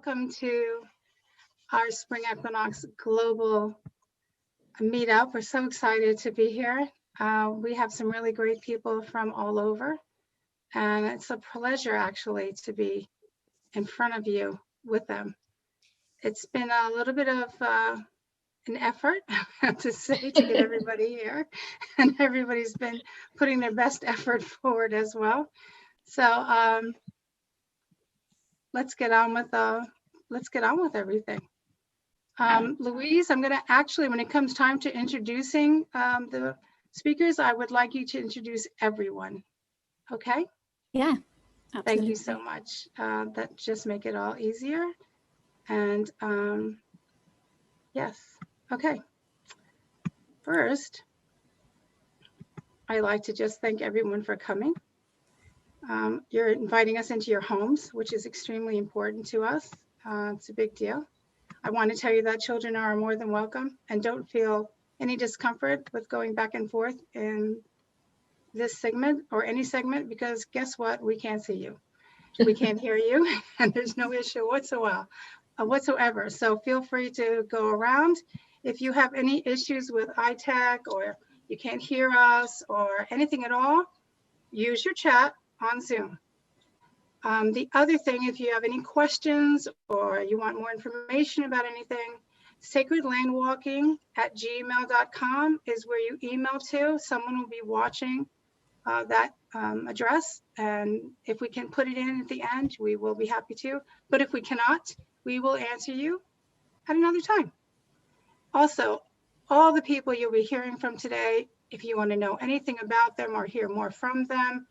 welcome to our Spring Equinox Global Meetup. We're so excited to be here. We have some really great people from all over, and it's a pleasure actually to be in front of you with them. It's been a little bit of an effort, I have to say, to get everybody here, and everybody's been putting their best effort forward as well. So let's get on with everything. Louise, I'm going to actually, when it comes time to introducing the speakers, I would like you to introduce everyone. Okay? Yeah, absolutely. Thank you so much. That just make it all easier. And yes, okay. First, I'd like to just thank everyone for coming. You're inviting us into your homes, which is extremely important to us. It's a big deal. I want to tell you that children are more than welcome, and don't feel any discomfort with going back and forth in this segment or any segment, because guess what? We can't see you. We can't hear you, and there's no issue whatsoever. So feel free to go around. If you have any issues with iTech, or you can't hear us or anything at all, use your chat on Zoom. The other thing, if you have any questions or you want more information about anything, SacredLandWalking@gmail.com is where you email to. Someone will be watching that address, and if we can put it in at the end, we will be happy to. But if we cannot, we will answer you at another time. Also, all the people you'll be hearing from today, if you want to know anything about them or hear more from them,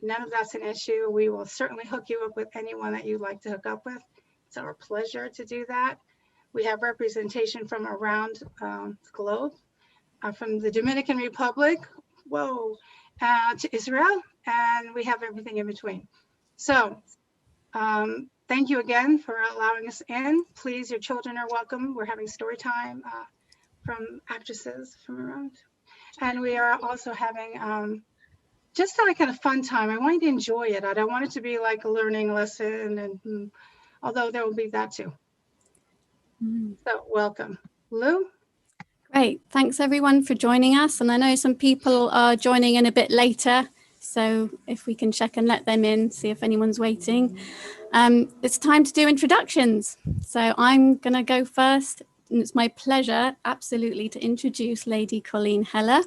none of that's an issue. We will certainly hook you up with anyone that you'd like to hook up with. It's our pleasure to do that. We have representation from around the globe, from the Dominican Republic, to Israel, and we have everything in between. So thank you again for allowing us in. Please, your children are welcome. We're having story time from actresses from around. And we are also having just like a fun time. I want you to enjoy it. I don't want it to be like a learning lesson, and although there will be that too. So welcome. Lou? Great. Thanks everyone for joining us. And I know some people are joining in a bit later, so if we can check and let them in, see if anyone's waiting. It's time to do introductions. So I'm going to go first. And it's my pleasure, absolutely, to introduce Lady Colleen Heller,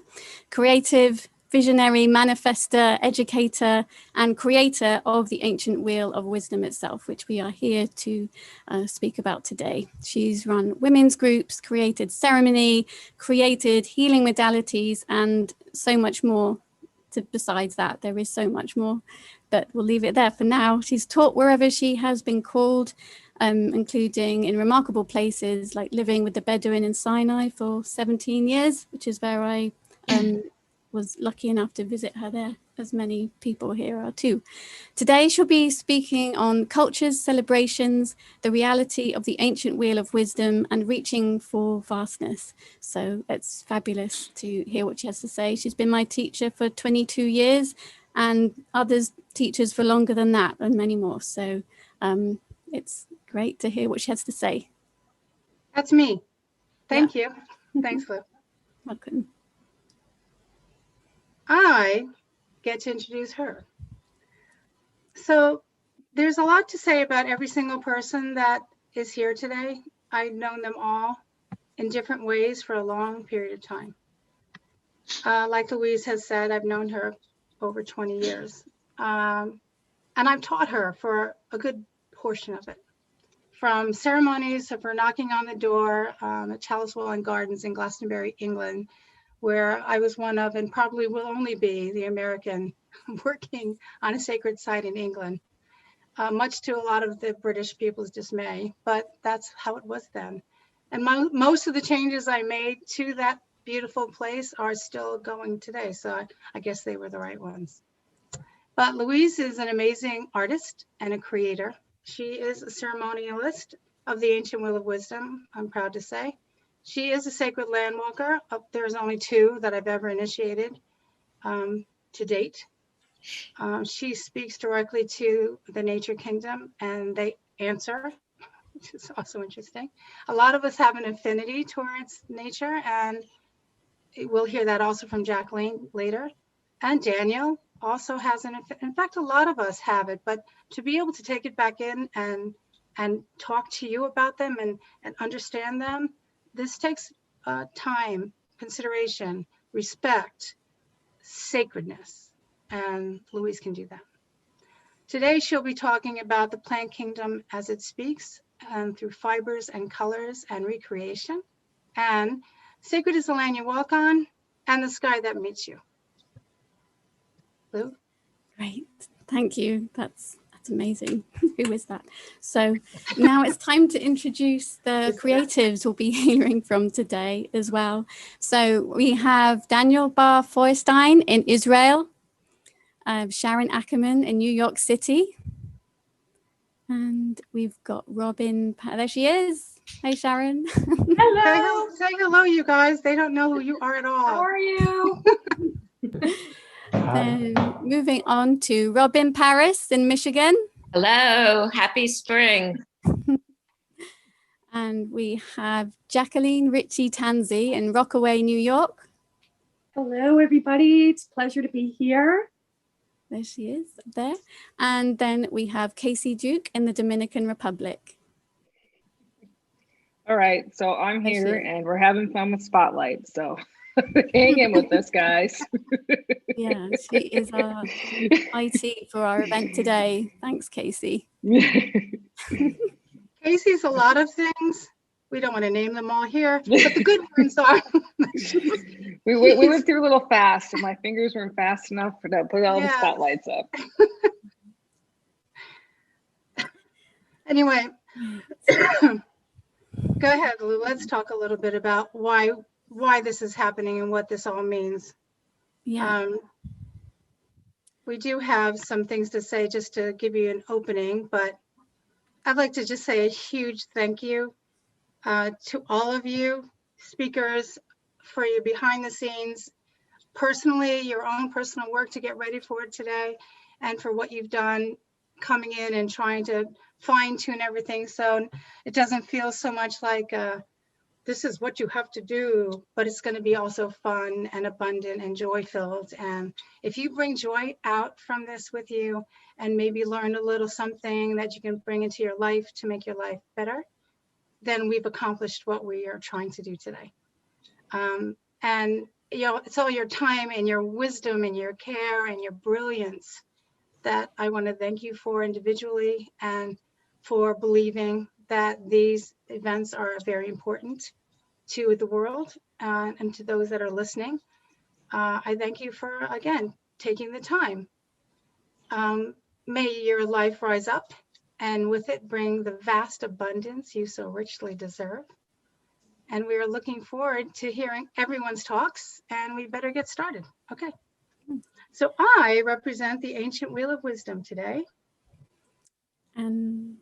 creative, visionary, manifestor, educator, and creator of the ancient wheel of wisdom itself, which we are here to speak about today. She's run women's groups, created ceremony, created healing modalities, and so much more. Besides that, there is so much more, but we'll leave it there for now. She's taught wherever she has been called, including in remarkable places like living with the Bedouin in Sinai for 17 years, which is where I was lucky enough to visit her there, as many people here are too. Today she'll be speaking on cultures, celebrations, the reality of the ancient wheel of wisdom, and reaching for vastness. So it's fabulous to hear what she has to say. She's been my teacher for 22 years, and others teachers for longer than that, and many more. So it's great to hear what she has to say. That's me. Thank you. Thanks, Lou. Welcome. I get to introduce her. So there's a lot to say about every single person that is here today. I've known them all in different ways for a long period of time. Like Louise has said, I've known her over 20 years. And I've taught her for a good portion of it. From ceremonies of her knocking on the door at Chalice Wallen Gardens in Glastonbury, England, where I was one of, and probably will only be, the American working on a sacred site in England, much to a lot of the British people's dismay, but that's how it was then. And most of the changes I made to that beautiful place are still going today, so I guess they were the right ones. But Louise is an amazing artist and a creator. She is a ceremonialist of the ancient wheel of wisdom, I'm proud to say. She is a sacred land walker. There's only 2 that I've ever initiated to date. She speaks directly to the nature kingdom, and they answer which is also interesting. A lot of us have an affinity towards nature, and we'll hear that also from Jacqueline later. And Daniel also has in fact, a lot of us have it, but to be able to take it back in and talk to you about them and understand them, this takes time, consideration, respect, sacredness, and Louise can do that. Today, she'll be talking about the plant kingdom as it speaks, and through fibers and colors and recreation. And sacred is the land you walk on and the sky that meets you. Lou? Great, thank you. That's amazing. Who is that? So now it's time to introduce the creatives we'll be hearing from today as well. So we have Daniel Bar Feuerstein in Israel, Sharon Ackerman in New York City, and we've got Robin. There she is. Hey, Sharon. Hello. Say hello, you guys. They don't know who you are at all. How are you? Then moving on to Robin Paris in Michigan. Hello. Happy spring. And we have Jacqueline Ritchie Tansey in Rockaway, New York. Hello, everybody. It's a pleasure to be here. There she is up there. And then we have Casey Duke in the Dominican Republic. All right, so I'm here and we're having fun with Spotlight, so hang in with us, guys. Yeah, she is our IT for our event today. Thanks, Casey. Casey's a lot of things. We don't want to name them all here, but the good ones are. we went through a little fast, and my fingers weren't fast enough to put all the spotlights up. Anyway, go ahead, Lou. Let's talk a little bit about why this is happening and what this all means. Yeah. We do have some things to say just to give you an opening, but I'd like to just say a huge thank you to all of you speakers for your behind the scenes, personally, your own personal work to get ready for it today, and for what you've done coming in and trying to fine tune everything so it doesn't feel so much like this is what you have to do, but it's going to be also fun and abundant and joy filled. And if you bring joy out from this with you and maybe learn a little something that you can bring into your life to make your life better, then we've accomplished what we are trying to do today. And you know, it's all your time and your wisdom and your care and your brilliance that I want to thank you for individually, and for believing that these events are very important to the world and to those that are listening. I thank you for, again, taking the time. May your life rise up, and with it bring the vast abundance you so richly deserve. And we are looking forward to hearing everyone's talks, and we better get started. Okay. So I represent the Ancient Wheel of Wisdom today. And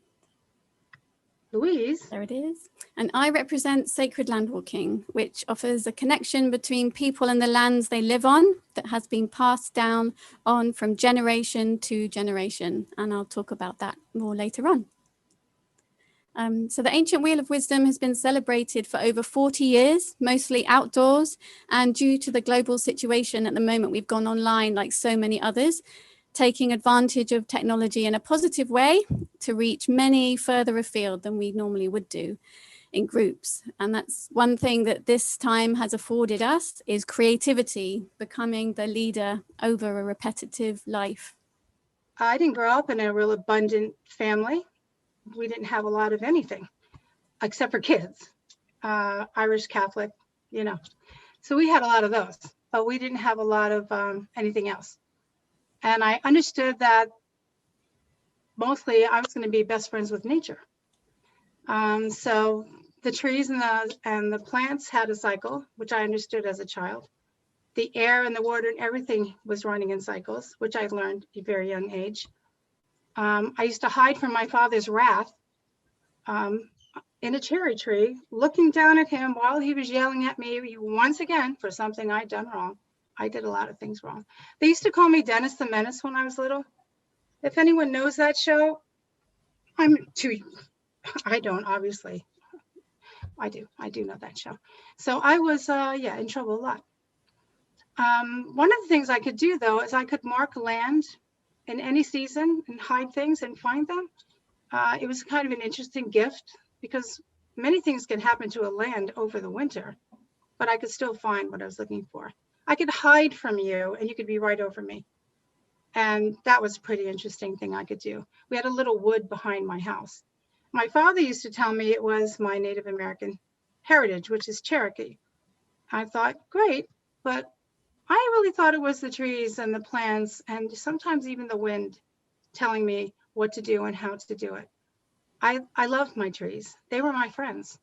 Louise. there it is. And I represent SacredLandWalking, which offers a connection between people and the lands they live on that has been passed down on from generation to generation. And I'll talk about that more later on. So the Ancient Wheel of Wisdom has been celebrated for over 40 years, mostly outdoors. And due to the global situation at the moment, we've gone online like so many others, taking advantage of technology in a positive way to reach many further afield than we normally would do in groups. And that's one thing that this time has afforded us, is creativity, becoming the leader over a repetitive life. I didn't grow up in a real abundant family. We didn't have a lot of anything except for kids, Irish Catholic, you know. So we had a lot of those, but we didn't have a lot of anything else. And I understood that mostly I was going to be best friends with nature. So the trees and the plants had a cycle, which I understood as a child. The air and the water and everything was running in cycles, which I learned at a very young age. I used to hide from my father's wrath in a cherry tree, looking down at him while he was yelling at me once again for something I'd done wrong. I did a lot of things wrong. They used to call me Dennis the Menace when I was little. If anyone knows that show, I'm too I don't, obviously. I do know that show. So I was, in trouble a lot. One of the things I could do though, is I could mark land in any season and hide things and find them. It was kind of an interesting gift because many things can happen to a land over the winter, but I could still find what I was looking for. I could hide from you and you could be right over me. And that was a pretty interesting thing I could do. We had a little wood behind my house. My father used to tell me it was my Native American heritage, which is Cherokee. I thought, great, but I really thought it was the trees and the plants and sometimes even the wind telling me what to do and how to do it. I loved my trees. They were my friends.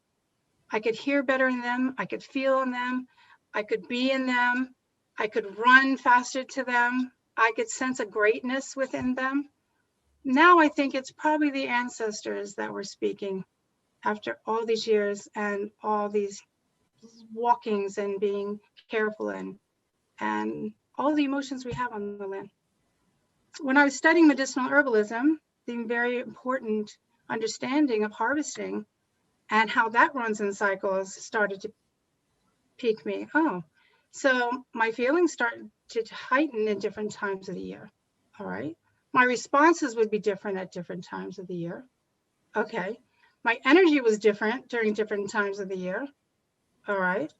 I could hear better in them. I could feel in them. I could be in them. I could run faster to them. I could sense a greatness within them. Now I think it's probably the ancestors that were speaking after all these years and all these walkings and being careful and all the emotions we have on the land. When I was studying medicinal herbalism, the very important understanding of harvesting and how that runs in cycles started to pique me. Oh, so my feelings started to heighten in different times of the year. All right. My responses would be different at different times of the year. Okay. My energy was different during different times of the year. All right.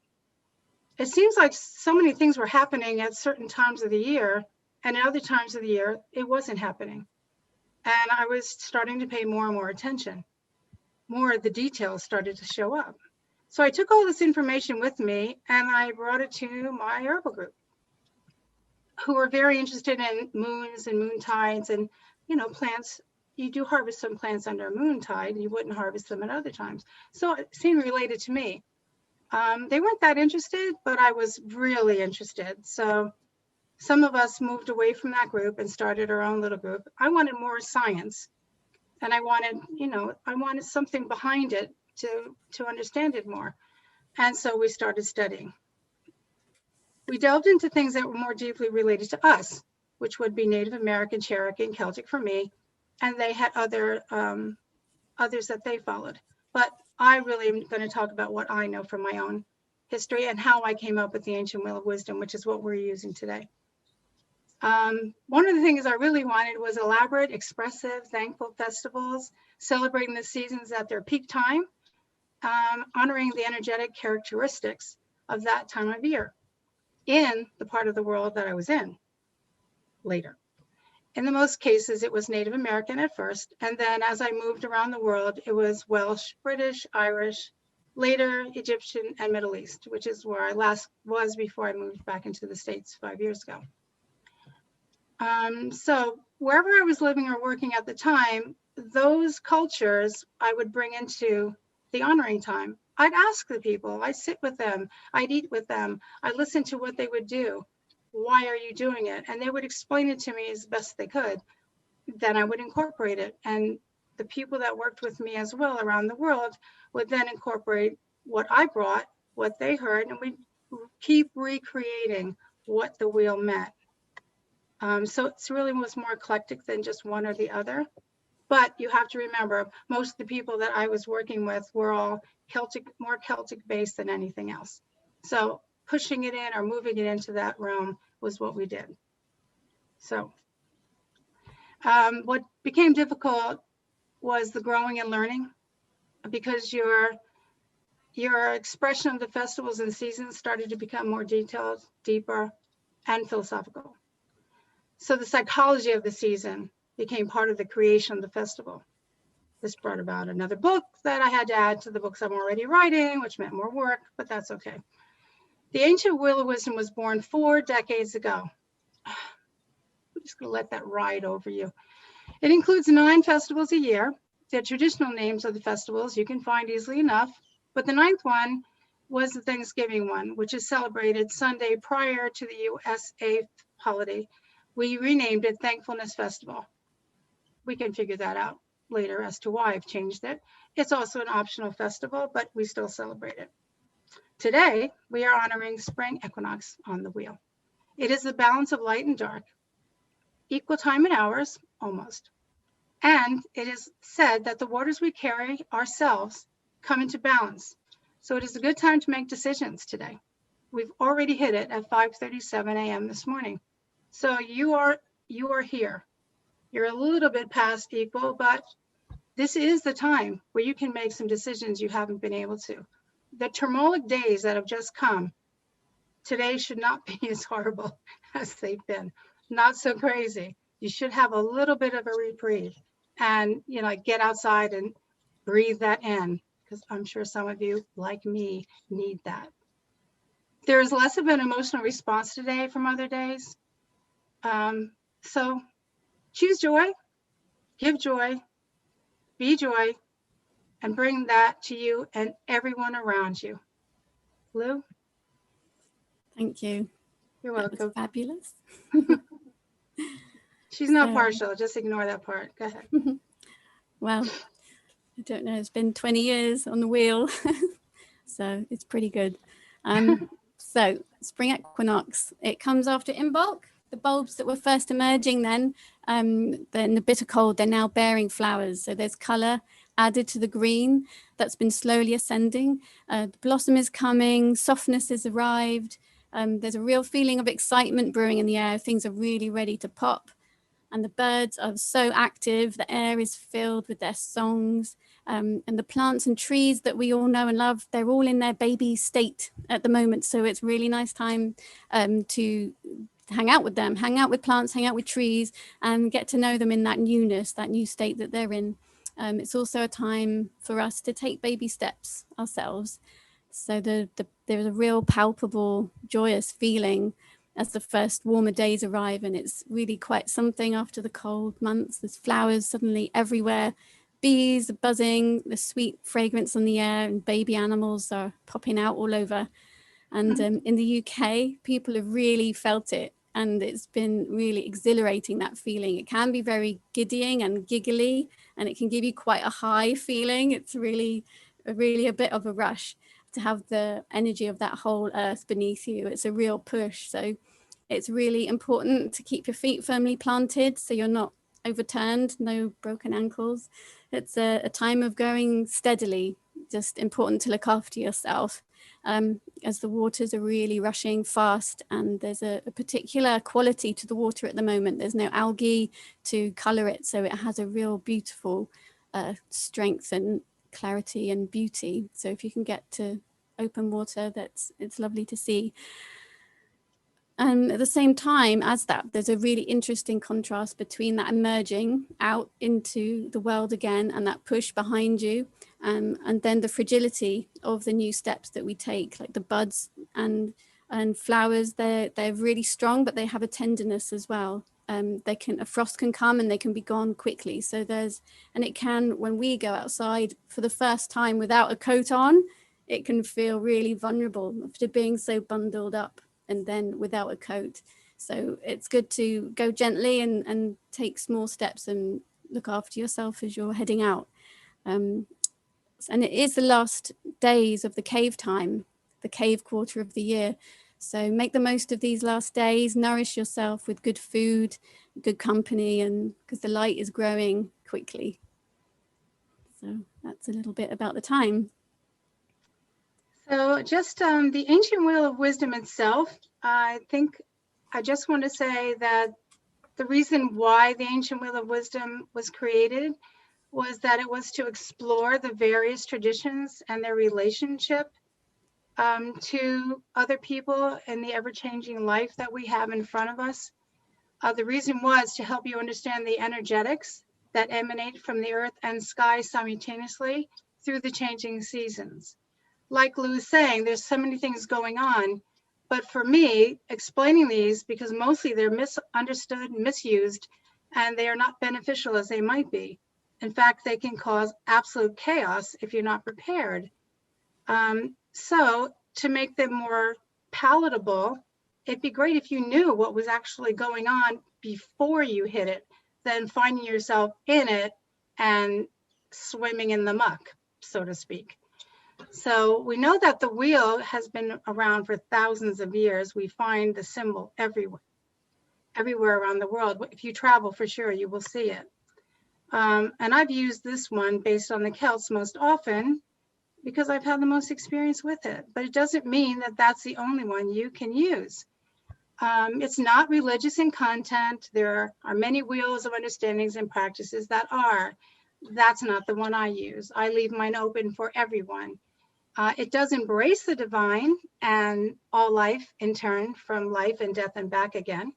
It seems like so many things were happening at certain times of the year, and at other times of the year, it wasn't happening. And I was starting to pay more and more attention. More of the details started to show up. So I took all this information with me and I brought it to my herbal group, who were very interested in moons and moon tides and, plants. You do harvest some plants under a moon tide and you wouldn't harvest them at other times. So it seemed related to me. They weren't that interested, but I was really interested. So some of us moved away from that group and started our own little group. I wanted more science and I wanted something behind it to understand it more. And so we started studying. We delved into things that were more deeply related to us, which would be Native American, Cherokee, and Celtic for me. And they had others that they followed. But I really am going to talk about what I know from my own history and how I came up with the ancient wheel of wisdom, which is what we're using today. One of the things I really wanted was elaborate, expressive, thankful festivals, celebrating the seasons at their peak time, honoring the energetic characteristics of that time of year in the part of the world that I was in later. In the most cases, it was Native American at first, and then as I moved around the world, it was Welsh, British, Irish, later Egyptian, and Middle East, which is where I last was before I moved back into the States 5 years ago. So wherever I was living or working at the time, those cultures I would bring into the honoring time. I'd ask the people, I'd sit with them, I'd eat with them, I'd listen to what they would do. Why are you doing it? And they would explain it to me as best they could. Then I would incorporate it. And the people that worked with me as well around the world would then incorporate what I brought, what they heard, and we'd keep recreating what the wheel meant. So it's really was more eclectic than just one or the other. But you have to remember, most of the people that I was working with were all Celtic, more Celtic based than anything else. So pushing it in or moving it into that realm was what we did. So what became difficult was the growing and learning, because your expression of the festivals and seasons started to become more detailed, deeper, and philosophical. So the psychology of the season became part of the creation of the festival. This brought about another book that I had to add to the books I'm already writing, which meant more work, but that's okay. The ancient wheel of wisdom was born 4 decades ago. I'm just going to let that ride over you. It includes 9 festivals a year. The traditional names of the festivals you can find easily enough, but the 9th one was the Thanksgiving one, which is celebrated Sunday prior to the USA holiday. We renamed it Thankfulness Festival. We can figure that out later as to why I've changed it. It's also an optional festival, but we still celebrate it. Today, we are honoring spring equinox on the wheel. It is the balance of light and dark, equal time and hours, almost. And it is said that the waters we carry ourselves come into balance. So it is a good time to make decisions today. We've already hit it at 5:37 a.m. this morning. So you are here. You're a little bit past equal, but this is the time where you can make some decisions you haven't been able to. The turmoilic days that have just come, today should not be as horrible as they've been. Not so crazy. You should have a little bit of a reprieve and, get outside and breathe that in, because I'm sure some of you, like me, need that. There is less of an emotional response today from other days. So choose joy, give joy, be joy, and bring that to you and everyone around you. Lou? Thank you. You're That was welcome. fabulous. She's not So- partial. Just ignore that part. Go ahead. Well, I don't know. It's been 20 years on the wheel, so it's pretty good. So spring equinox, it comes after Imbolc. The bulbs that were first emerging then in the bitter cold, they're now bearing flowers. So there's color added to the green that's been slowly ascending. The blossom is coming, softness has arrived. There's a real feeling of excitement brewing in the air. Things are really ready to pop. And the birds are so active. The air is filled with their songs. And the plants and trees that we all know and love, they're all in their baby state at the moment. So it's really nice time to hang out with them, hang out with plants, hang out with trees, and get to know them in that newness, that new state that they're in. It's also a time for us to take baby steps ourselves. So there's a real palpable, joyous feeling as the first warmer days arrive, and it's really quite something after the cold months. There's flowers suddenly everywhere, bees are buzzing, the sweet fragrance on the air, and baby animals are popping out all over. And in the UK, people have really felt it, and it's been really exhilarating, that feeling. It can be very giddying and giggly, and it can give you quite a high feeling. It's really a bit of a rush to have the energy of that whole earth beneath you. It's a real push. So it's really important to keep your feet firmly planted so you're not overturned, no broken ankles. It's a time of going steadily, just important to look after yourself as the waters are really rushing fast, and there's a particular quality to the water at the moment. There's no algae to color it, so it has a real beautiful strength and clarity and beauty. So if you can get to open water, it's lovely to see. And at the same time as that, there's a really interesting contrast between that emerging out into the world again and that push behind you, and then the fragility of the new steps that we take, like the buds and flowers. They're really strong, but they have a tenderness as well. A frost can come and they can be gone quickly. So it can, when we go outside for the first time without a coat on, it can feel really vulnerable after being so bundled up and then without a coat. So it's good to go gently and take small steps and look after yourself as you're heading out. And it is the last days of the cave time, the cave quarter of the year. So make the most of these last days, nourish yourself with good food, good company, and because the light is growing quickly. So that's a little bit about the time. So just the ancient wheel of wisdom itself, I think I just want to say that the reason why the ancient wheel of wisdom was created was that it was to explore the various traditions and their relationship to other people and the ever-changing life that we have in front of us. The reason was to help you understand the energetics that emanate from the earth and sky simultaneously through the changing seasons. Like Lou was saying, there's so many things going on, but for me, explaining these, because mostly they're misunderstood, misused, and they are not beneficial as they might be. In fact, they can cause absolute chaos if you're not prepared. So to make them more palatable, it'd be great if you knew what was actually going on before you hit it, than finding yourself in it and swimming in the muck, so to speak. So we know that the wheel has been around for thousands of years. We find the symbol everywhere around the world. If you travel, for sure, you will see it. And I've used this one based on the Celts most often because I've had the most experience with it. But it doesn't mean that that's the only one you can use. It's not religious in content. There are many wheels of understandings and practices that are. That's not the one I use. I leave mine open for everyone. It does embrace the divine and all life in turn, from life and death and back again.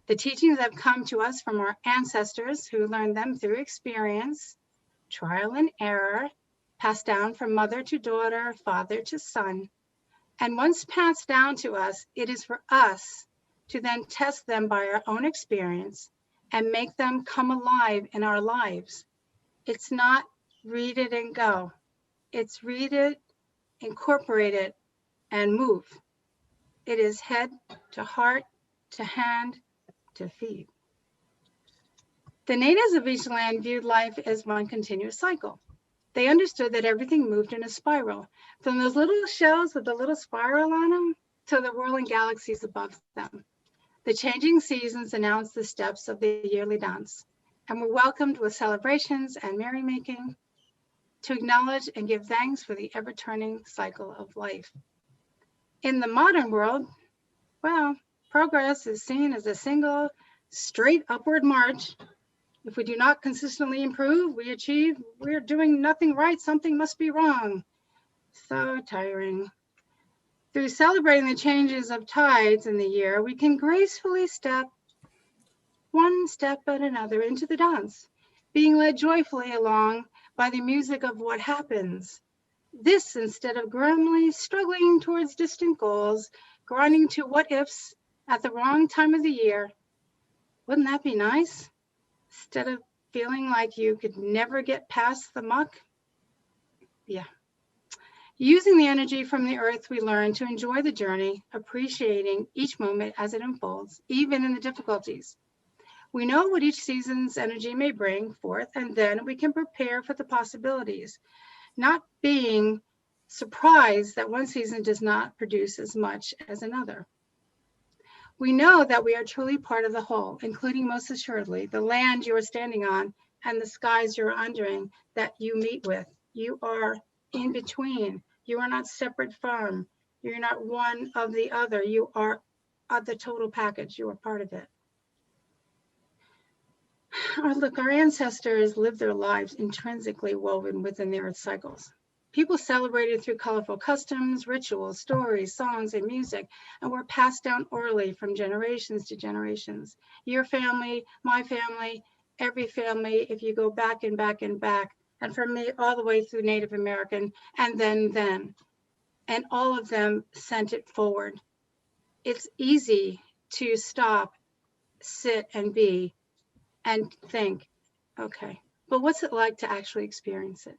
The teachings have come to us from our ancestors who learned them through experience, trial and error, passed down from mother to daughter, father to son. And once passed down to us, it is for us to then test them by our own experience and make them come alive in our lives. It's not read it and go. It's read it, incorporate it, and move. It is head to heart to hand to feet. The natives of each land viewed life as one continuous cycle. They understood that everything moved in a spiral, from those little shells with a little spiral on them to the whirling galaxies above them. The changing seasons announced the steps of the yearly dance and were welcomed with celebrations and merrymaking to acknowledge and give thanks for the ever-turning cycle of life. In the modern world, well, progress is seen as a single, straight upward march. If we do not consistently improve, we're doing nothing right, something must be wrong. So tiring. Through celebrating the changes of tides in the year, we can gracefully step one step at another into the dance, being led joyfully along by the music of what happens. This, instead of grimly struggling towards distant goals, grinding to what ifs at the wrong time of the year. Wouldn't that be nice? Instead of feeling like you could never get past the muck. Yeah. Using the energy from the earth, we learn to enjoy the journey, appreciating each moment as it unfolds, even in the difficulties. We know what each season's energy may bring forth, and then we can prepare for the possibilities, not being surprised that one season does not produce as much as another. We know that we are truly part of the whole, including most assuredly the land you are standing on and the skies you're undering that you meet with. You are in between. You are not separate from. You're not one of the other. You are the total package. You are part of it. Look, our ancestors lived their lives intrinsically woven within the earth's cycles. People celebrated through colorful customs, rituals, stories, songs, and music, and were passed down orally from generations to generations. Your family, my family, every family, if you go back and back and back, and for me, all the way through Native American, and then, and all of them sent it forward. It's easy to stop, sit, and be, and think, okay, but what's it like to actually experience it?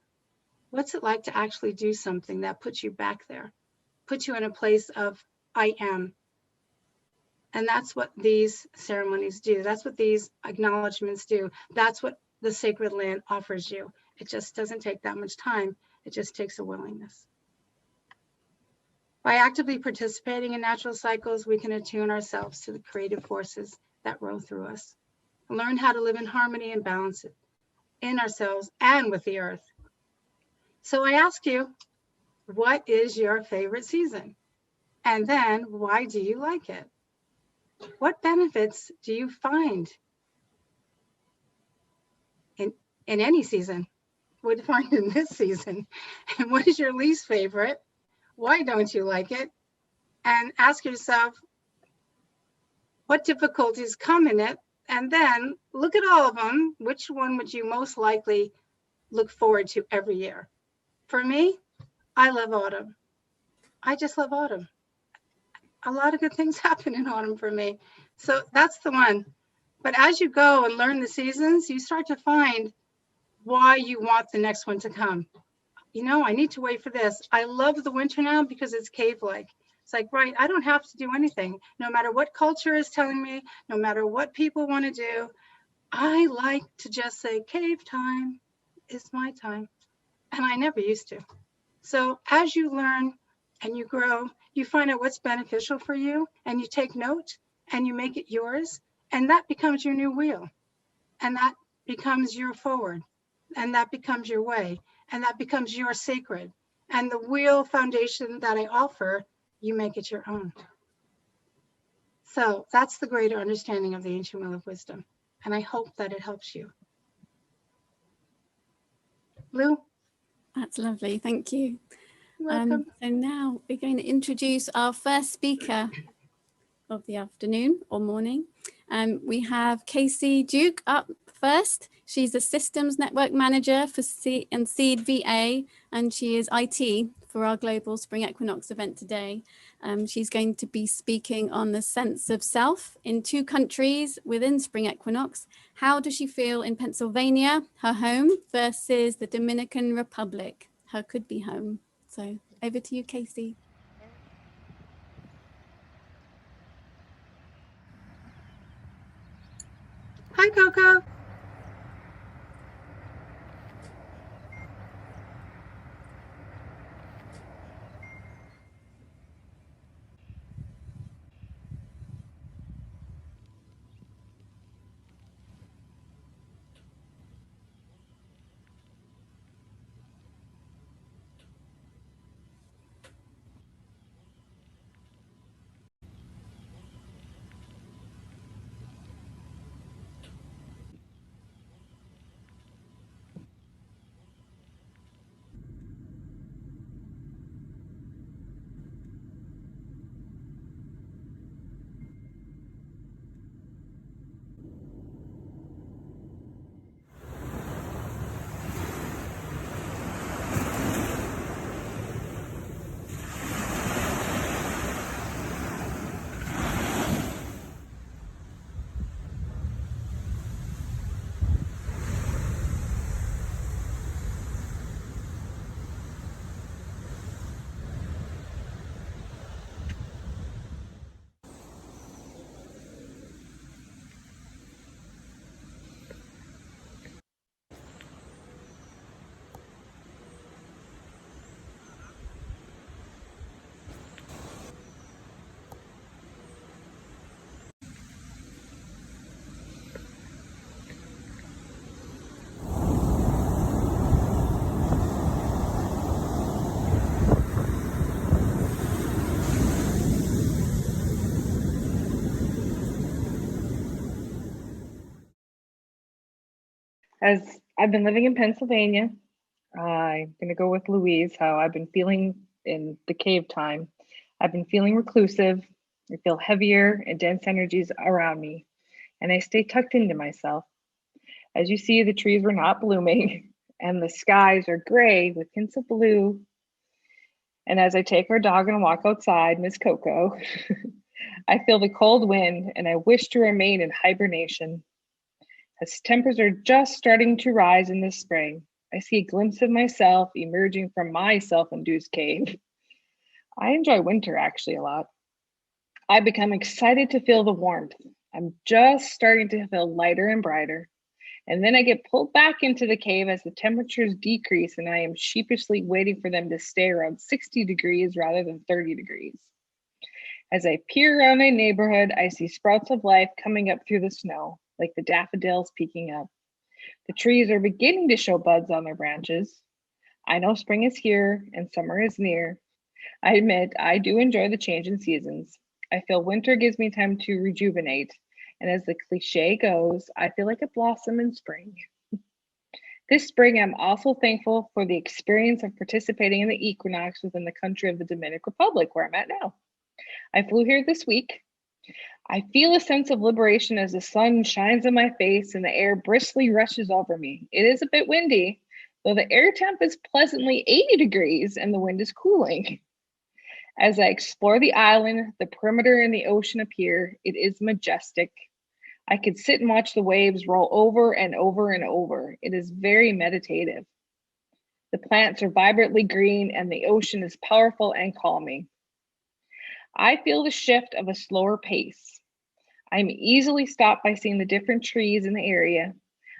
What's it like to actually do something that puts you back there, puts you in a place of I am? And that's what these ceremonies do. That's what these acknowledgements do. That's what the sacred land offers you. It just doesn't take that much time. It just takes a willingness. By actively participating in natural cycles, we can attune ourselves to the creative forces that roll through us, and learn how to live in harmony and balance it in ourselves and with the earth. So I ask you, what is your favorite season? And then why do you like it? What benefits do you find in any season? What do you find in this season? And what is your least favorite? Why don't you like it? And ask yourself, what difficulties come in it? And then look at all of them. Which one would you most likely look forward to every year? For me, I love autumn. I just love autumn. A lot of good things happen in autumn for me. So that's the one. But as you go and learn the seasons, you start to find why you want the next one to come. You know, I need to wait for this. I love the winter now because it's cave-like. It's like, right, I don't have to do anything. No matter what culture is telling me, no matter what people want to do, I like to just say, cave time is my time. And I never used to. So as you learn and you grow, you find out what's beneficial for you, and you take note and you make it yours, and that becomes your new wheel. And that becomes your forward, and that becomes your way, and that becomes your sacred. And the real foundation that I offer, you make it your own. So that's the greater understanding of the ancient wheel of wisdom. And I hope that it helps you. Lou? That's lovely. Thank you. Welcome. So now we're going to introduce our first speaker of the afternoon or morning. We have Casey Duke up first. She's a systems network manager for Seed VA, and she is IT for our global Spring Equinox event today. She's going to be speaking on the sense of self in 2 countries within Spring Equinox. How does she feel in Pennsylvania, her home, versus the Dominican Republic, her could-be home? So over to you, Casey. Hi, Coco. As I've been living in Pennsylvania, I'm going to go with Louise, how I've been feeling in the cave time. I've been feeling reclusive. I feel heavier and dense energies around me, and I stay tucked into myself. As you see, the trees were not blooming, and the skies are gray with hints of blue. And as I take our dog on a walk outside, Miss Coco, I feel the cold wind, and I wish to remain in hibernation. As temperatures are just starting to rise in this spring, I see a glimpse of myself emerging from my self-induced cave. I enjoy winter actually a lot. I become excited to feel the warmth. I'm just starting to feel lighter and brighter. And then I get pulled back into the cave as the temperatures decrease, and I am sheepishly waiting for them to stay around 60 degrees rather than 30 degrees. As I peer around my neighborhood, I see sprouts of life coming up through the snow, like the daffodils peeking up. The trees are beginning to show buds on their branches. I know spring is here and summer is near. I admit I do enjoy the change in seasons. I feel winter gives me time to rejuvenate. And as the cliche goes, I feel like a blossom in spring. This spring, I'm also thankful for the experience of participating in the Equinox within the country of the Dominican Republic, where I'm at now. I flew here this week. I feel a sense of liberation as the sun shines on my face and the air briskly rushes over me. It is a bit windy, though the air temp is pleasantly 80 degrees and the wind is cooling. As I explore the island, the perimeter and the ocean appear. It is majestic. I could sit and watch the waves roll over and over and over. It is very meditative. The plants are vibrantly green and the ocean is powerful and calming. I feel the shift of a slower pace. I'm easily stopped by seeing the different trees in the area.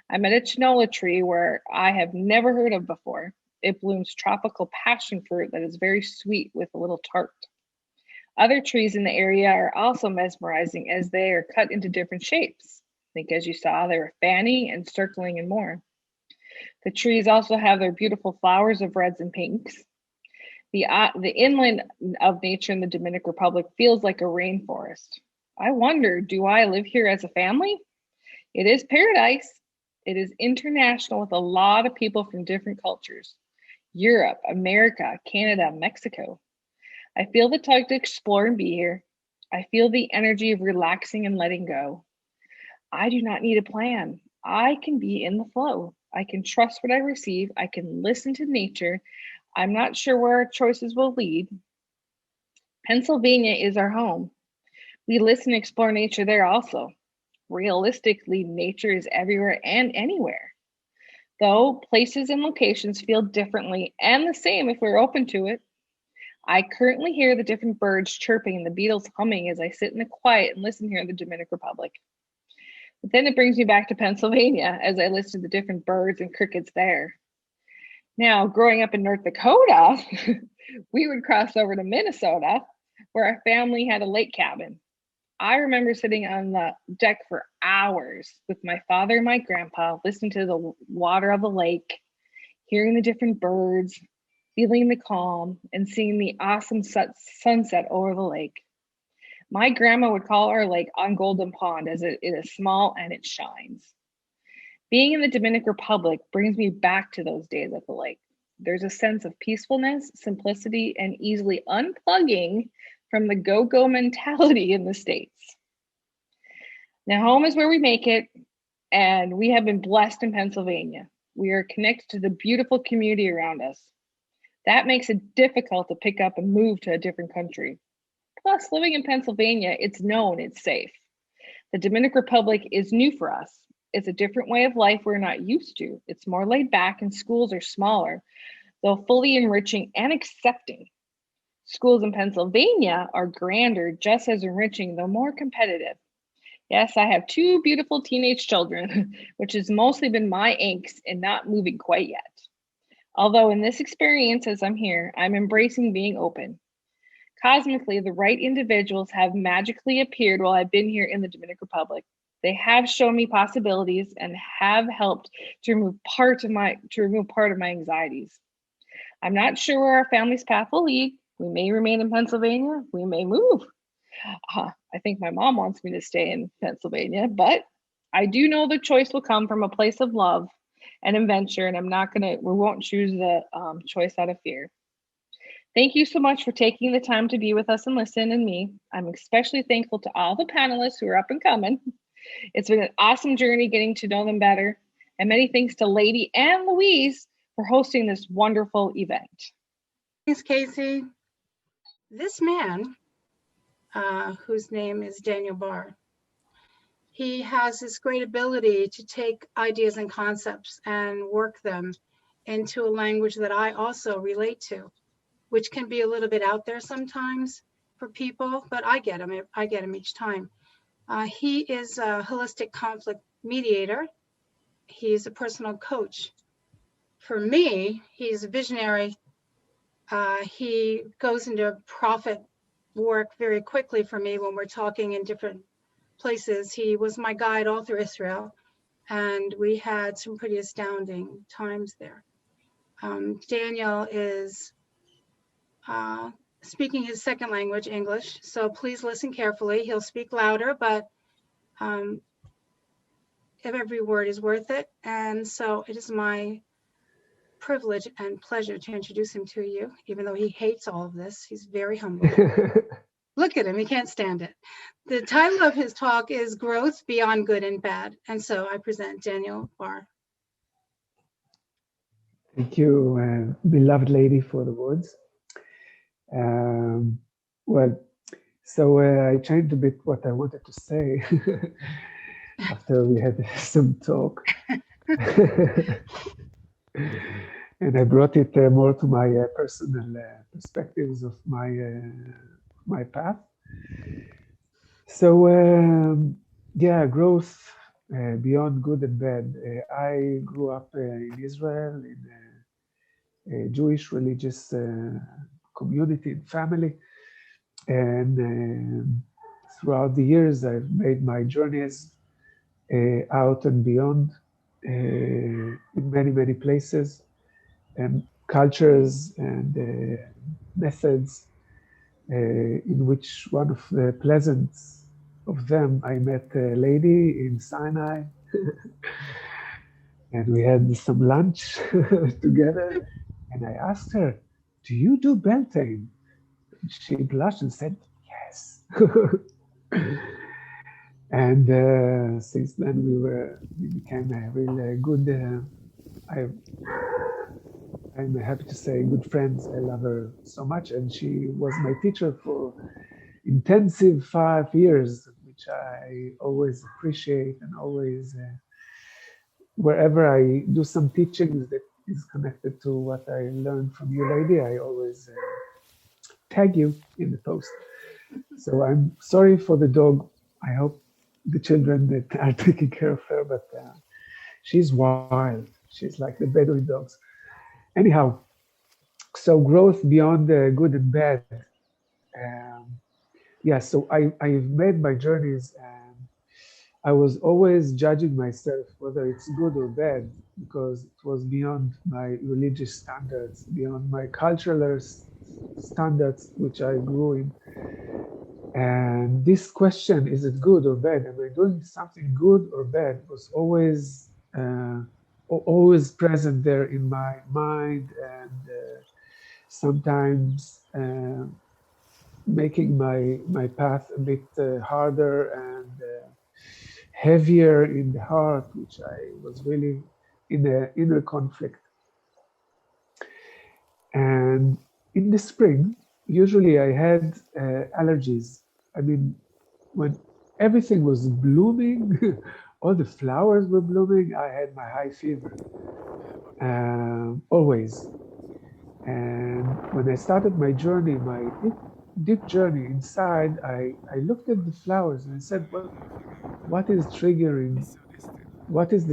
I'm at a chinola tree where I have never heard of before. It blooms tropical passion fruit that is very sweet with a little tart. Other trees in the area are also mesmerizing as they are cut into different shapes. think as you saw, they were fanning and circling and more. The trees also have their beautiful flowers of reds and pinks. The inland of nature in the Dominican Republic feels like a rainforest. I wonder, do I live here as a family? It is paradise. It is international with a lot of people from different cultures. Europe, America, Canada, Mexico. I feel the tug to explore and be here. I feel the energy of relaxing and letting go. I do not need a plan. I can be in the flow. I can trust what I receive. I can listen to nature. I'm not sure where our choices will lead. Pennsylvania is our home. We listen and explore nature there also. Realistically, nature is everywhere and anywhere. Though places and locations feel differently and the same if we're open to it. I currently hear the different birds chirping and the beetles humming as I sit in the quiet and listen here in the Dominican Republic. But then it brings me back to Pennsylvania as I listen to the different birds and crickets there. Now, growing up in North Dakota, we would cross over to Minnesota, where our family had a lake cabin. I remember sitting on the deck for hours with my father and my grandpa, listening to the water of the lake, hearing the different birds, feeling the calm, and seeing the awesome sunset over the lake. My grandma would call our lake on Golden Pond as it is small and it shines. Being in the Dominican Republic brings me back to those days at the lake. There's a sense of peacefulness, simplicity, and easily unplugging from the go-go mentality in the States. Now, home is where we make it, and we have been blessed in Pennsylvania. We are connected to the beautiful community around us. That makes it difficult to pick up and move to a different country. Plus, living in Pennsylvania, it's known, it's safe. The Dominican Republic is new for us. It's a different way of life we're not used to. It's more laid back and schools are smaller, though fully enriching and accepting. Schools in Pennsylvania are grander, just as enriching, though more competitive. Yes, I have two beautiful teenage children, which has mostly been my angst in not moving quite yet. Although in this experience, as I'm here, I'm embracing being open. Cosmically, the right individuals have magically appeared while I've been here in the Dominican Republic. They have shown me possibilities and have helped to remove part of my anxieties. I'm not sure where our family's path will lead. We may remain in Pennsylvania. We may move. I think my mom wants me to stay in Pennsylvania, but I do know the choice will come from a place of love and adventure, and we won't choose the choice out of fear. Thank you so much for taking the time to be with us and listen and me. I'm especially thankful to all the panelists who are up and coming. It's been an awesome journey getting to know them better. And many thanks to Lady and Louise for hosting this wonderful event. Thanks, Casey. This man, whose name is Daniel Barr, he has this great ability to take ideas and concepts and work them into a language that I also relate to, which can be a little bit out there sometimes for people, but I get him each time. He is a holistic conflict mediator. He's a personal coach. For me, he's a visionary. He goes into profit work very quickly for me when we're talking in different places. He was my guide all through Israel, and we had some pretty astounding times there. Daniel is speaking his second language, English, so please listen carefully. He'll speak louder, but every word is worth it. And so it is my privilege and pleasure to introduce him to you, even though he hates all of this. He's very humble. Look at him, he can't stand it. The title of his talk is Growth Beyond Good and Bad. And so I present Daniel Barr. Thank you, beloved lady, for the words. I changed a bit what I wanted to say after we had some talk. And I brought it more to my personal perspectives of my path. So, growth beyond good and bad. I grew up in Israel, in a Jewish religious community and family. And throughout the years, I've made my journeys out and beyond in many, many places, and cultures and methods, in which one of the pleasant of them, I met a lady in Sinai, and we had some lunch together, and I asked her, "Do you do Beltane?" She blushed and said, "Yes." And since then we became a really good, I'm happy to say, good friends. I love her so much, and she was my teacher for intensive 5 years, which I always appreciate, and always, wherever I do some teachings that is connected to what I learned from you, lady, I always tag you in the post. So I'm sorry for the dog. I hope the children that are taking care of her, but she's wild. She's like the Bedouin dogs. Anyhow, so growth beyond the good and bad. Yeah, so I've made my journeys, and I was always judging myself whether it's good or bad, because it was beyond my religious standards, beyond my cultural standards, which I grew in. And this question, is it good or bad? Am I doing something good or bad? Was always present there in my mind, and sometimes making my path a bit harder and heavier in the heart, which I was really in an inner conflict. And in the spring, usually I had allergies. I mean, when everything was blooming, all the flowers were blooming, I had my high fever, always. And when I started my journey, my deep journey inside, I looked at the flowers and I said, well, what is the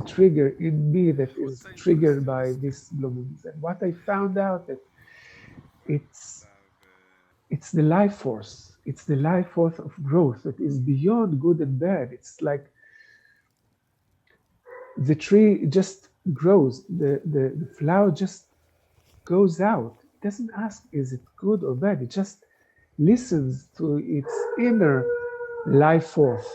trigger in me that is triggered by this blooming? And what I found out that it's the life force. It's the life force of growth that is beyond good and bad. It's like the tree just grows, the flower just goes out. It doesn't ask, is it good or bad? It just listens to its inner life force,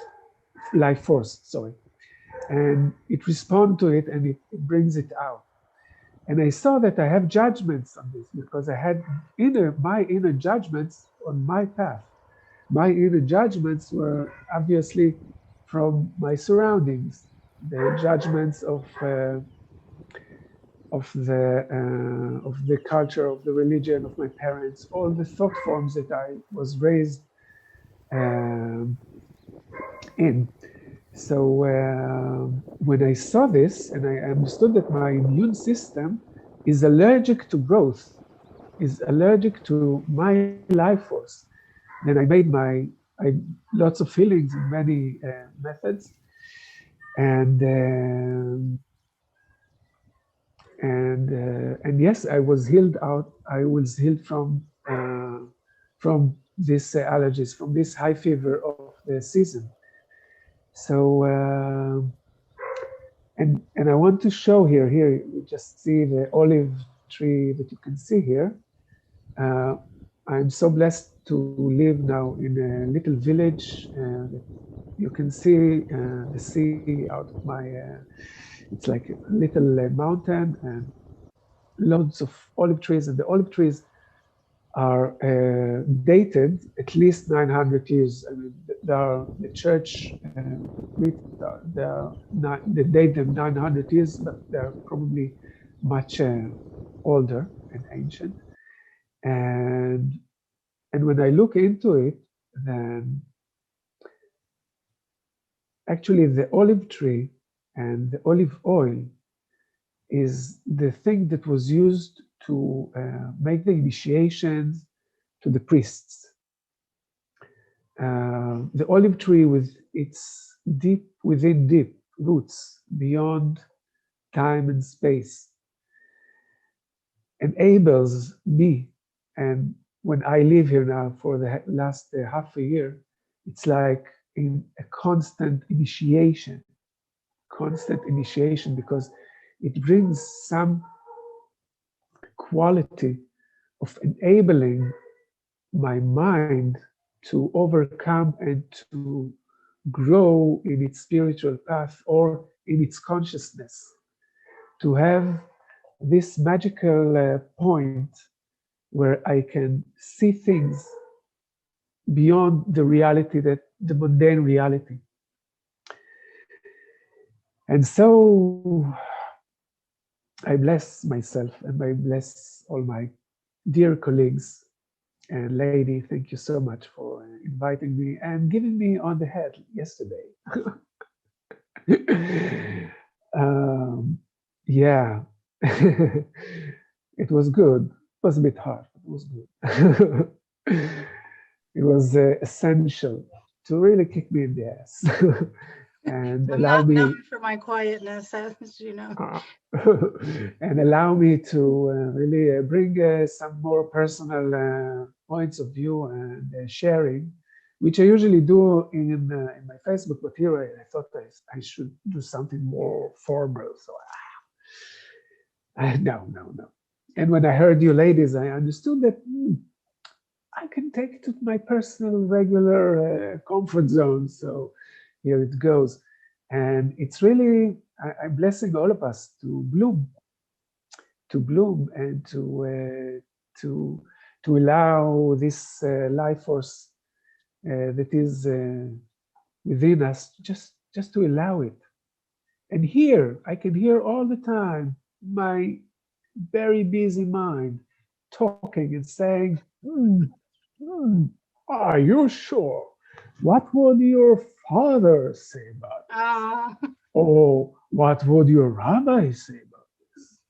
and it responds to it, and it brings it out. And I saw that I have judgments on this, because I had my inner judgments on my path. My inner judgments were obviously from my surroundings, the judgments of the culture, of the religion, of my parents, all the thought forms that I was raised in. So when I saw this, and I understood that my immune system is allergic to growth, is allergic to my life force, then I made lots of healings in many methods, and yes, I was healed out. I was healed from these allergies, from this high fever of the season. So, and I want to show here you just see the olive tree that you can see here. I'm so blessed to live now in a little village. You can see the sea out of my, it's like a little mountain, and loads of olive trees, and the olive trees are dated at least 900 years. I mean, the church, they date them 900 years, but they're probably much older and ancient. And when I look into it, then actually the olive tree and the olive oil is the thing that was used to make the initiations to the priests. The olive tree, with its deep roots beyond time and space, enables me, and when I live here now for the last half a year, it's like in a constant initiation constant initiation, because it brings some quality of enabling my mind to overcome and to grow in its spiritual path or in its consciousness, to have this magical point where I can see things beyond the reality, that the mundane reality. And so I bless myself and I bless all my dear colleagues. And lady, thank you so much for inviting me and giving me on the head yesterday. Yeah, it was good. It was a bit hard, but it was good. It was essential to really kick me in the ass and I'm allow not me known for my quietness, as you know. and allow me to really bring some more personal points of view and sharing, which I usually do in my Facebook, but here I thought I should do something more formal. So no. And when I heard you ladies, I understood that I can take it to my personal, regular comfort zone. So here it goes. And it's really, I'm blessing all of us to bloom and to allow this life force that is within us, just to allow it. And here, I can hear all the time my very busy mind talking and saying, are you sure? What would your father say about this? Or what would your rabbi say about this?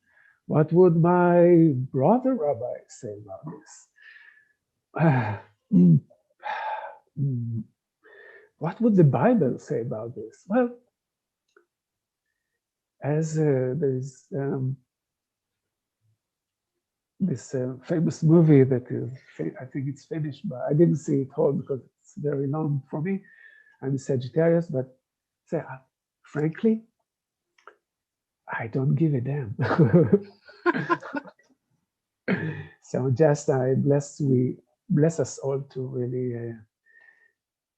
What would my brother rabbi say about this? What would the Bible say about this? Well, as there's this famous movie that is, I think it's finished, but I didn't see it all because it's very long for me. I'm a Sagittarius, but frankly, I don't give a damn. So just I bless us all to really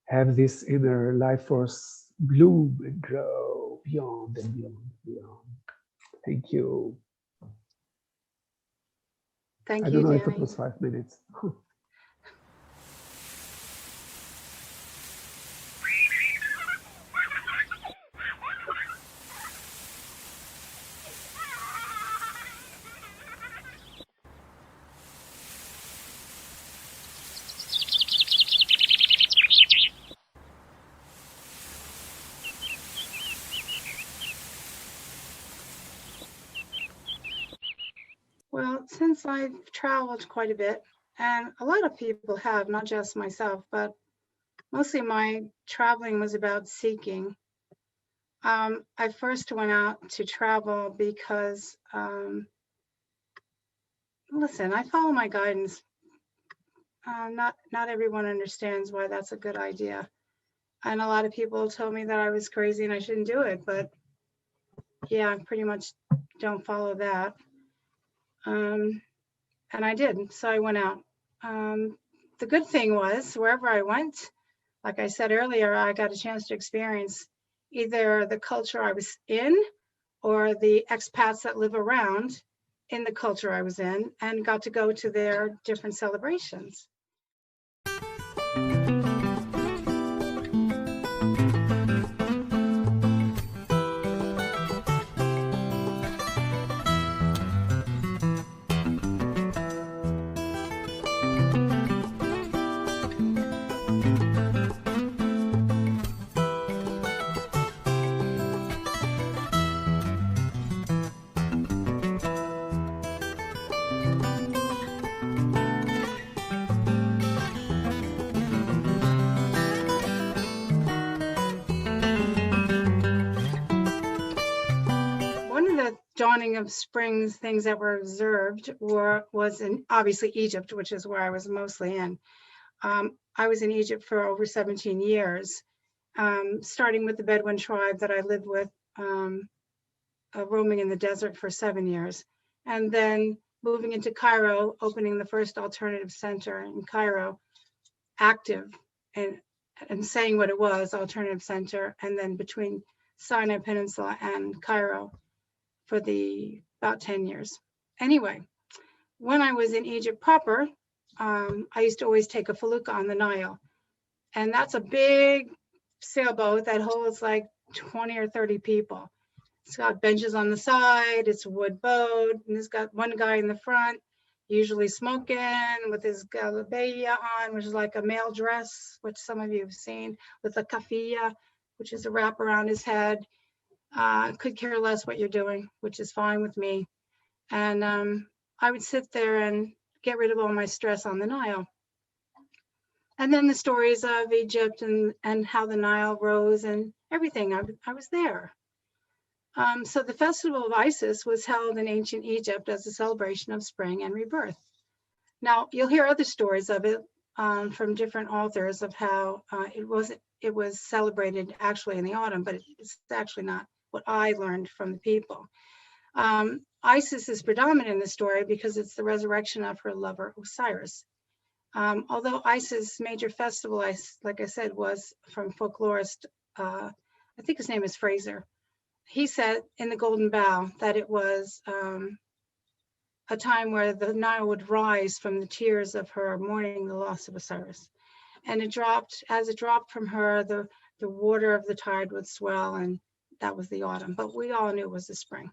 have this inner life force bloom and grow beyond and beyond and beyond. Thank you. Thank I you, don't know Danny. if it was 5 minutes. Well, since I've traveled quite a bit, and a lot of people have, not just myself, but mostly my traveling was about seeking. I first went out to travel because, listen, I follow my guidance. Not everyone understands why that's a good idea. And a lot of people told me that I was crazy and I shouldn't do it, but yeah, I pretty much don't follow that. And I did, so I went out. The good thing was, wherever I went, like I said earlier, I got a chance to experience either the culture I was in or the expats that live around in the culture I was in, and got to go to their different celebrations. Dawning of springs things that were observed was in obviously Egypt, which is where I was mostly in. I was in Egypt for over 17 years, starting with the Bedouin tribe that I lived with roaming in the desert for 7 years. And then moving into Cairo, opening the first alternative center in Cairo, active and saying what it was, alternative center, and then between Sinai Peninsula and Cairo for about 10 years. Anyway, when I was in Egypt proper, I used to always take a felucca on the Nile. And that's a big sailboat that holds like 20 or 30 people. It's got benches on the side, it's a wood boat, and it's got one guy in the front, usually smoking with his galabeya on, which is like a male dress, which some of you have seen, with a kafia, which is a wrap around his head. Could care less what you're doing, which is fine with me. And I would sit there and get rid of all my stress on the Nile. And then the stories of Egypt and how the Nile rose and everything, I was there. So the festival of Isis was held in ancient Egypt as a celebration of spring and rebirth. Now, you'll hear other stories of it from different authors of how it was celebrated actually in the autumn, but it's actually not what I learned from the people. Isis is predominant in the story because it's the resurrection of her lover Osiris. Although Isis' major festival, like I said, was from folklorist, I think his name is Fraser. He said in the Golden Bough that it was a time where the Nile would rise from the tears of her mourning the loss of Osiris. And as it dropped from her, the water of the tide would swell, and that was the autumn. But we all knew it was the spring.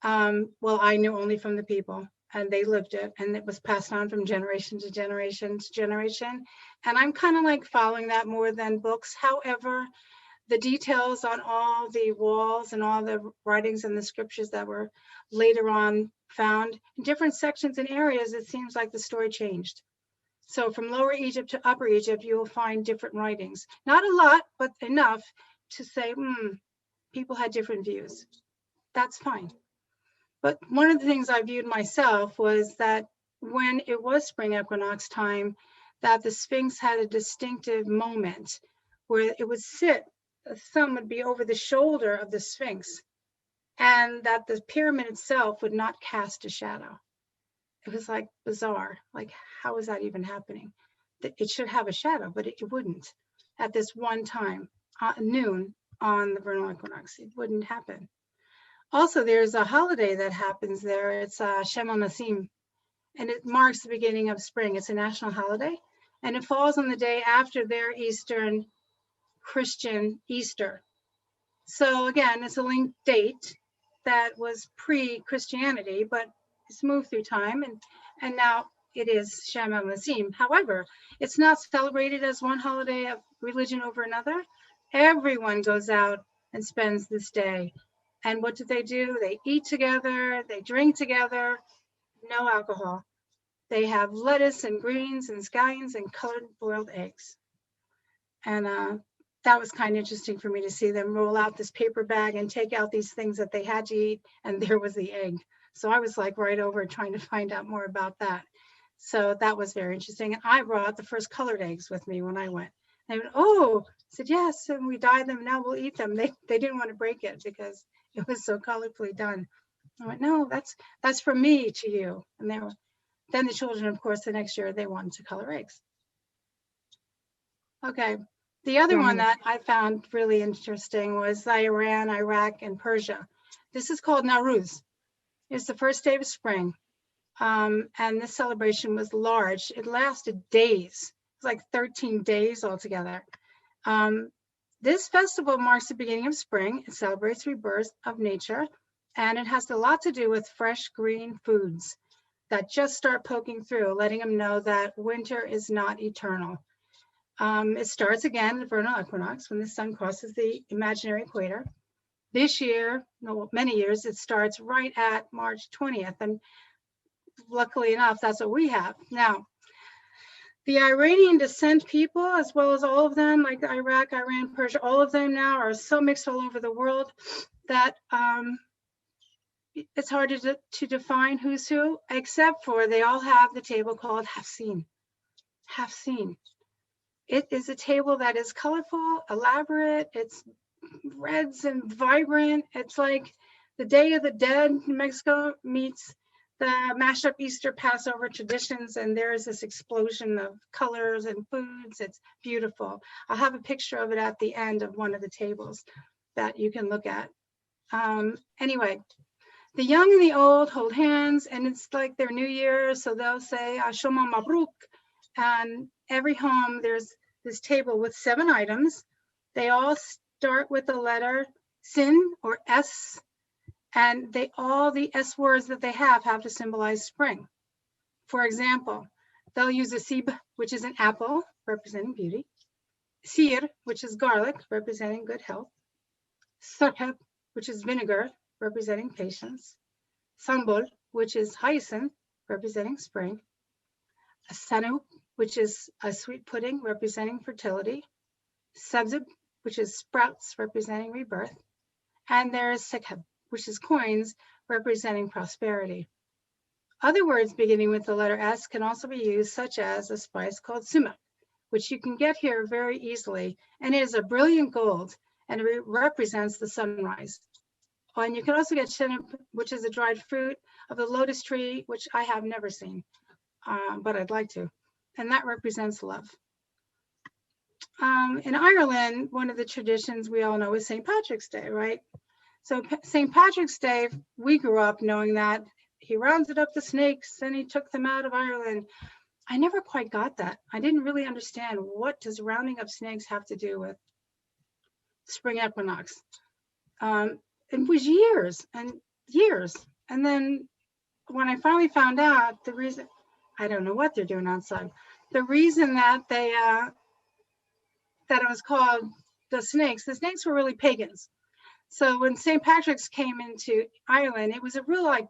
Well, I knew only from the people, and they lived it, and it was passed on from generation to generation to generation. And I'm kind of like following that more than books. However, the details on all the walls and all the writings and the scriptures that were later on found in different sections and areas, it seems like the story changed. So from Lower Egypt to Upper Egypt, you will find different writings. Not a lot, but enough to say, people had different views. That's fine. But one of the things I viewed myself was that when it was spring equinox time, that the Sphinx had a distinctive moment where it would sit, the sun would be over the shoulder of the Sphinx, and that the pyramid itself would not cast a shadow. It was like bizarre. Like, how is that even happening? It should have a shadow, but it wouldn't at this one time, noon on the vernal equinox. It wouldn't happen. Also, there's a holiday that happens there. It's Shem HaNasim, and it marks the beginning of spring. It's a national holiday, and it falls on the day after their Eastern Christian Easter. So again, it's a linked date that was pre-Christianity, but it's moved through time, and now it is Shem HaNasim. However, it's not celebrated as one holiday of religion over another. Everyone goes out and spends this day. And what do? They eat together, they drink together, no alcohol. They have lettuce and greens and scallions and colored boiled eggs. And that was kind of interesting for me to see them roll out this paper bag and take out these things that they had to eat, and there was the egg. So I was like right over trying to find out more about that. So that was very interesting. And I brought the first colored eggs with me when I went. They went, I said, yes, and we dyed them, now we'll eat them. They didn't want to break it because it was so colorfully done. I went, no, that's from me to you. And then the children, of course, the next year, they wanted to color eggs. Okay, the other one that I found really interesting was Iran, Iraq, and Persia. This is called Nowruz. It's the first day of spring. And this celebration was large. It lasted days. It was like 13 days altogether. This festival marks the beginning of spring. It celebrates rebirth of nature, and it has a lot to do with fresh green foods that just start poking through, letting them know that winter is not eternal. It starts again at vernal equinox when the sun crosses the imaginary equator. This year, many years, it starts right at March 20th, and luckily enough, that's what we have. Now, the Iranian descent people, as well as all of them, like Iraq, Iran, Persia, all of them now are so mixed all over the world that it's hard to define who's who, except for they all have the table called Hafsin. Hafsin. It is a table that is colorful, elaborate. It's reds and vibrant. It's like the Day of the Dead in Mexico meets the mashup Easter Passover traditions, and there is this explosion of colors and foods. It's beautiful. I'll have a picture of it at the end of one of the tables that you can look at. Anyway, the young and the old hold hands, and it's like their new year, so they'll say Ashoma Mabruk. And every home, there's this table with 7 items. They all start with the letter Sin or S, and all the S words that they have to symbolize spring. For example, they'll use a sib, which is an apple, representing beauty. Sir, which is garlic, representing good health. Sarhab, which is vinegar, representing patience. Sambol, which is hyacinth, representing spring. A sanu, which is a sweet pudding, representing fertility. Sabzib, which is sprouts, representing rebirth. And there's sekhab, which is coins, representing prosperity. Other words beginning with the letter S can also be used, such as a spice called sumac, which you can get here very easily, and it is a brilliant gold, and it represents the sunrise. And you can also get shenep, which is a dried fruit of the lotus tree, which I have never seen, but I'd like to, and that represents love. In Ireland, one of the traditions we all know is St. Patrick's Day, right? So St. Patrick's Day, we grew up knowing that he rounded up the snakes and he took them out of Ireland. I never quite got that. I didn't really understand, what does rounding up snakes have to do with spring equinox? It was years and years. And then when I finally found out the reason, I don't know what they're doing outside. The reason that they, that it was called the snakes were really pagans. So when St. Patrick's came into Ireland, it was a real like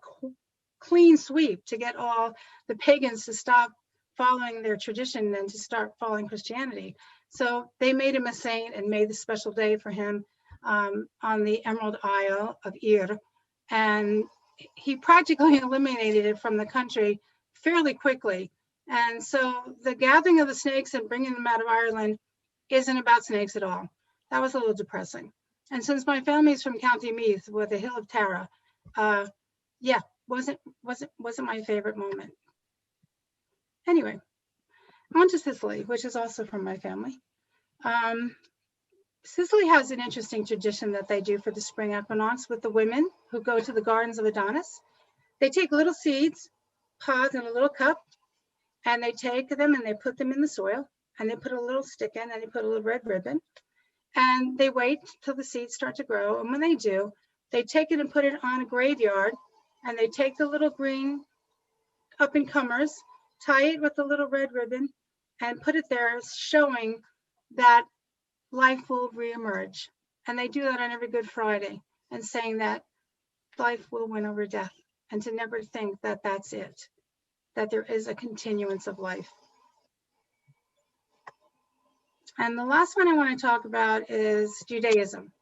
clean sweep to get all the pagans to stop following their tradition and to start following Christianity. So they made him a saint and made the special day for him on the Emerald Isle of Ir. And he practically eliminated it from the country fairly quickly. And so the gathering of the snakes and bringing them out of Ireland isn't about snakes at all. That was a little depressing. And since my family's from County Meath with the Hill of Tara, yeah, wasn't my favorite moment. Anyway, on to Sicily, which is also from my family. Sicily has an interesting tradition that they do for the spring equinox with the women who go to the gardens of Adonis. They take little seeds, pods in a little cup, and they take them and they put them in the soil, and they put a little stick in, and they put a little red ribbon, and they wait till the seeds start to grow. And when they do, they take it and put it on a graveyard, and they take the little green up and comers, tie it with a little red ribbon, and put it there, showing that life will reemerge. And they do that on every Good Friday, and saying that life will win over death, and to never think that that's it, that there is a continuance of life. And the last one I want to talk about is Judaism,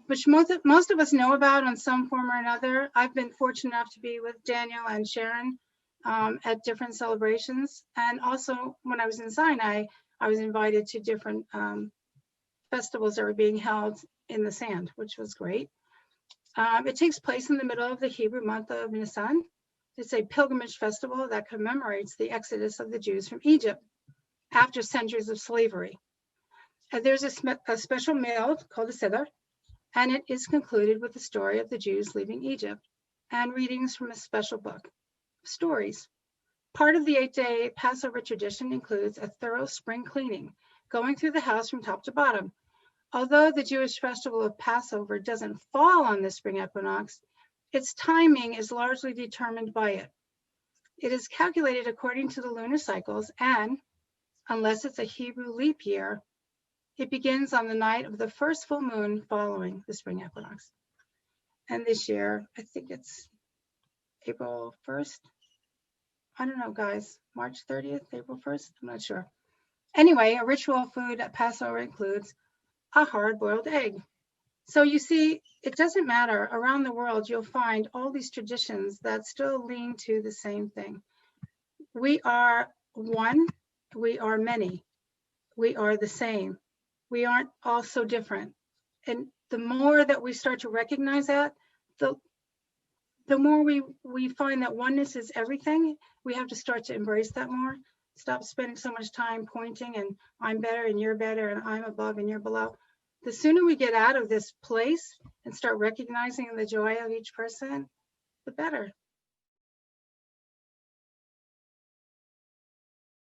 which most of us know about in some form or another. I've been fortunate enough to be with Daniel and Sharon at different celebrations. And also when I was in Sinai, I was invited to different festivals that were being held in the sand, which was great. It takes place in the middle of the Hebrew month of Nisan. It's a pilgrimage festival that commemorates the exodus of the Jews from Egypt after centuries of slavery. And there's a special meal called a Seder, and it is concluded with the story of the Jews leaving Egypt and readings from a special book, stories. Part of the 8-day Passover tradition includes a thorough spring cleaning, going through the house from top to bottom. Although the Jewish festival of Passover doesn't fall on the spring equinox, its timing is largely determined by it. It is calculated according to the lunar cycles, and unless it's a Hebrew leap year, it begins on the night of the first full moon following the spring equinox. And this year, I think it's April 1st. I don't know, guys, March 30th, April 1st, I'm not sure. Anyway, a ritual food at Passover includes a hard-boiled egg. So you see, it doesn't matter. Around the world, you'll find all these traditions that still lean to the same thing. We are one, we are many, we are the same. We aren't all so different. And the more that we start to recognize that, the more we find that oneness is everything. We have to start to embrace that more. Stop spending so much time pointing and I'm better and you're better and I'm above and you're below. The sooner we get out of this place and start recognizing the joy of each person, the better.